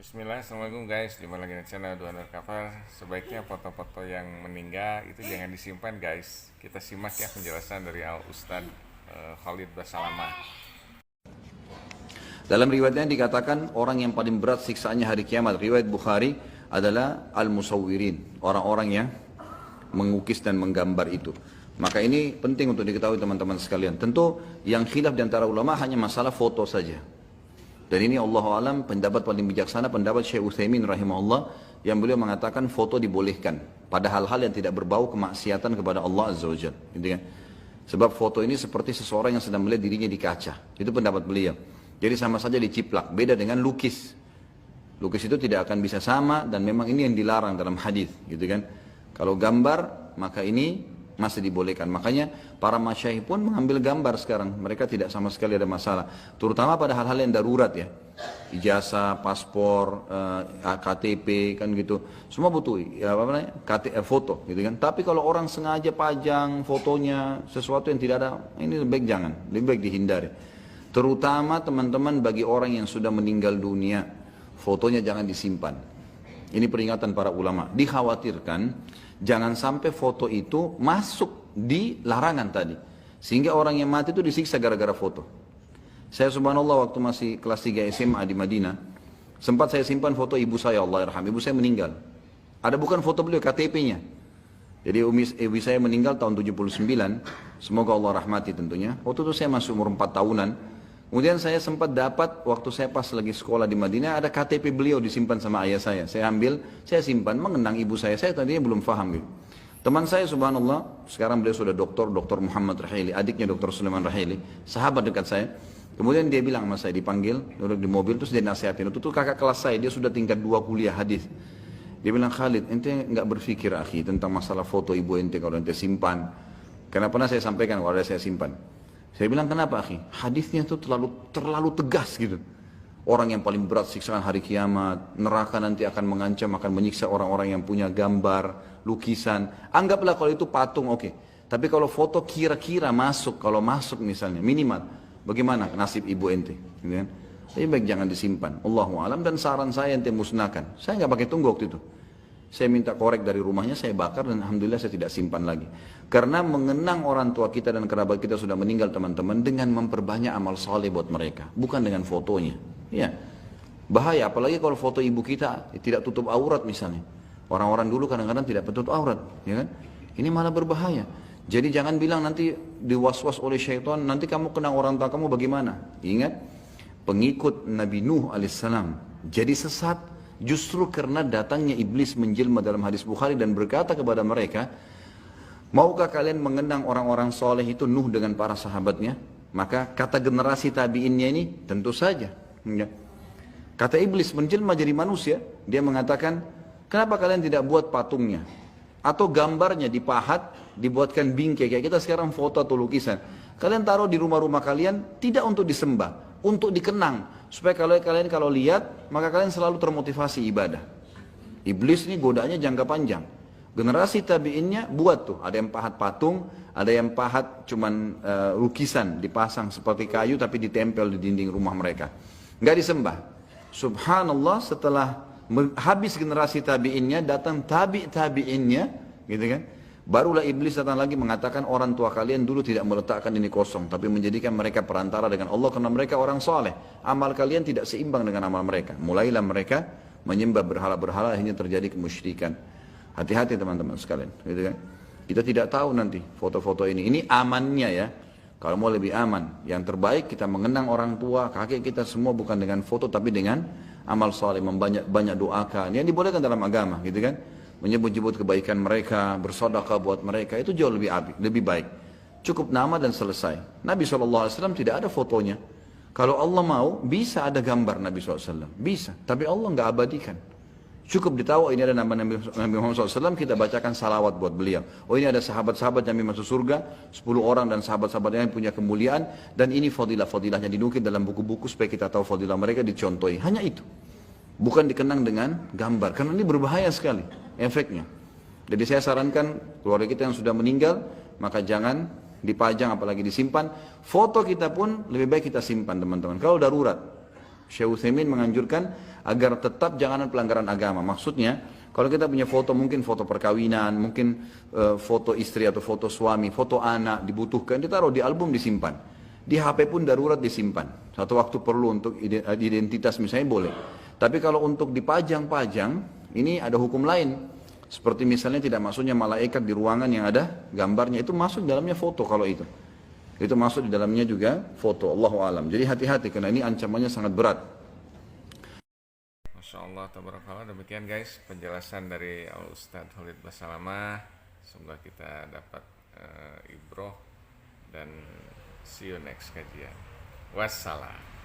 Bismillah, Assalamualaikum guys. Jumpa lagi di channel Dua Undercover. Sebaiknya foto-foto yang meninggal itu jangan disimpan guys. Kita simak ya penjelasan dari Al Ustad Khalid Basalamah. Dalam riwayatnya dikatakan orang yang paling berat siksaannya hari kiamat, riwayat Bukhari, adalah al-musawwirin, orang-orang yang mengukis dan menggambar itu. Maka ini penting untuk diketahui teman-teman sekalian. Tentu yang khilaf di antara ulama hanya masalah foto saja. Dan ini Allah alam pendapat paling bijaksana, pendapat Syekh Utsaimin rahimahullah, yang beliau mengatakan foto dibolehkan pada hal-hal yang tidak berbau kemaksiatan kepada Allah Azza wa Jalla, gitu kan? Sebab foto ini seperti seseorang yang sedang melihat dirinya di kaca. Itu pendapat beliau. Jadi sama saja diciplak, beda dengan lukis. Lukis itu tidak akan bisa sama dan memang ini yang dilarang dalam hadis, gitu kan? Kalau gambar, maka ini masih dibolehkan. Makanya para masyayikh pun mengambil gambar sekarang. Mereka tidak sama sekali ada masalah. Terutama pada hal-hal yang darurat ya. Ijazah, paspor, KTP kan gitu. Semua butuh ya, apa namanya? Foto gitu kan. Tapi kalau orang sengaja pajang fotonya sesuatu yang tidak ada, ini lebih baik jangan, lebih baik dihindari. Terutama teman-teman bagi orang yang sudah meninggal dunia, fotonya jangan disimpan. Ini peringatan para ulama. Dikhawatirkan jangan sampai foto itu masuk di larangan tadi. Sehingga orang yang mati itu disiksa gara-gara foto. Saya subhanallah waktu masih kelas 3 SMA di Madinah, sempat saya simpan foto ibu saya, Allah yarham. Ibu saya meninggal. Ada bukan foto beliau, KTP-nya. Jadi ibu saya meninggal tahun 79. Semoga Allah rahmati tentunya. Waktu itu saya masih umur 4 tahunan. Kemudian saya sempat dapat waktu saya pas lagi sekolah di Madinah ada KTP beliau disimpan sama ayah saya. Saya ambil, saya simpan mengenang ibu saya. Saya tadinya belum paham gitu. Teman saya subhanallah, sekarang beliau sudah doktor Muhammad Rahili, adiknya Dr. Sulaiman Rahili, sahabat dekat saya. Kemudian dia bilang sama saya, dipanggil, duduk di mobil, terus dia nasihatin. Itu tuh kakak kelas saya, dia sudah tingkat 2 kuliah hadis. Dia bilang, Khalid, ente nggak berpikir akhi tentang masalah foto ibu ente kalau ente simpan. Karena pernah saya sampaikan kalau ada saya simpan. Saya bilang kenapa akhi? Hadisnya itu terlalu tegas gitu. Orang yang paling berat siksaan hari kiamat, neraka nanti akan mengancam, akan menyiksa orang-orang yang punya gambar, lukisan. Anggaplah kalau itu patung oke. Tapi kalau foto kira-kira masuk, kalau masuk misalnya minimal, bagaimana nasib ibu ente? Gitu kan? Lebih baik jangan disimpan. Allahu alam, dan saran saya ente musnahkan. Saya nggak pakai tunggu waktu itu. Saya minta korek dari rumahnya, saya bakar dan alhamdulillah saya tidak simpan lagi. Karena mengenang orang tua kita dan kerabat kita sudah meninggal teman-teman dengan memperbanyak amal soleh buat mereka, bukan dengan fotonya. Ya, bahaya. Apalagi kalau foto ibu kita tidak tutup aurat misalnya. Orang-orang dulu kadang-kadang tidak tutup aurat, ya kan? Ini malah berbahaya. Jadi jangan bilang nanti diwaswas oleh syaitan, nanti kamu kenang orang tua kamu bagaimana? Ingat, pengikut Nabi Nuh alaihissalam jadi sesat. Justru karena datangnya iblis menjelma dalam hadis Bukhari dan berkata kepada mereka, maukah kalian mengenang orang-orang soleh itu Nuh dengan para sahabatnya? Maka kata generasi tabiinnya ini tentu saja. Kata iblis menjelma jadi manusia, dia mengatakan, kenapa kalian tidak buat patungnya? Atau gambarnya dipahat, dibuatkan bingkai, kayak kita sekarang foto atau lukisan. Kalian taruh di rumah-rumah kalian, tidak untuk disembah, untuk dikenang. Supaya kalian kalau lihat, maka kalian selalu termotivasi ibadah. Iblis ini godanya jangka panjang. Generasi tabiinnya buat tuh, ada yang pahat patung, ada yang pahat cuman lukisan, dipasang seperti kayu tapi ditempel di dinding rumah mereka. Nggak disembah. Subhanallah, setelah habis generasi tabiinnya, datang tabiinnya, gitu kan? Barulah iblis datang lagi mengatakan orang tua kalian dulu tidak meletakkan ini kosong, tapi menjadikan mereka perantara dengan Allah karena mereka orang soleh. Amal kalian tidak seimbang dengan amal mereka. Mulailah mereka menyembah berhala-berhala, akhirnya terjadi kemusyrikan. Hati-hati teman-teman sekalian, gitu kan? Kita tidak tahu nanti foto-foto ini. Ini amannya ya. Kalau mau lebih aman, yang terbaik kita mengenang orang tua, kakek kita semua bukan dengan foto tapi dengan amal soleh, banyak doakan. Yang dibolehkan dalam agama, gitu kan? Menyebut-nyebut kebaikan mereka, bersedekah buat mereka, itu jauh lebih baik. Cukup nama dan selesai. Nabi SAW tidak ada fotonya. Kalau Allah mau, bisa ada gambar Nabi SAW. Bisa, tapi Allah nggak abadikan. Cukup ditahu ini ada nama Nabi Muhammad SAW, kita bacakan salawat buat beliau. Oh ini ada sahabat-sahabat yang masuk surga, 10 orang dan sahabat-sahabat yang punya kemuliaan, dan ini fadilah-fadilahnya dinukil dalam buku-buku supaya kita tahu fadilah mereka, dicontohi. Hanya itu. Bukan dikenang dengan gambar, karena ini berbahaya sekali efeknya. Jadi saya sarankan keluarga kita yang sudah meninggal, maka jangan dipajang apalagi disimpan. Foto kita pun lebih baik kita simpan teman-teman. Kalau darurat, Syekh Utsaimin menganjurkan agar tetap jangan pelanggaran agama. Maksudnya, kalau kita punya foto, mungkin foto perkawinan, mungkin foto istri atau foto suami, foto anak dibutuhkan, ditaruh di album disimpan. Di HP pun darurat disimpan. Satu waktu perlu untuk identitas misalnya boleh. Tapi kalau untuk dipajang-pajang, ini ada hukum lain. Seperti misalnya tidak masuknya malaikat di ruangan yang ada gambarnya, itu masuk dalamnya foto kalau itu. Itu masuk di dalamnya juga foto, Allahu alam. Jadi hati-hati karena ini ancamannya sangat berat. Masya Allah, tabarakallah. Demikian guys penjelasan dari Al Ustadz Khalid Basalamah. Semoga kita dapat ibroh dan see you next kajian. Wassalam.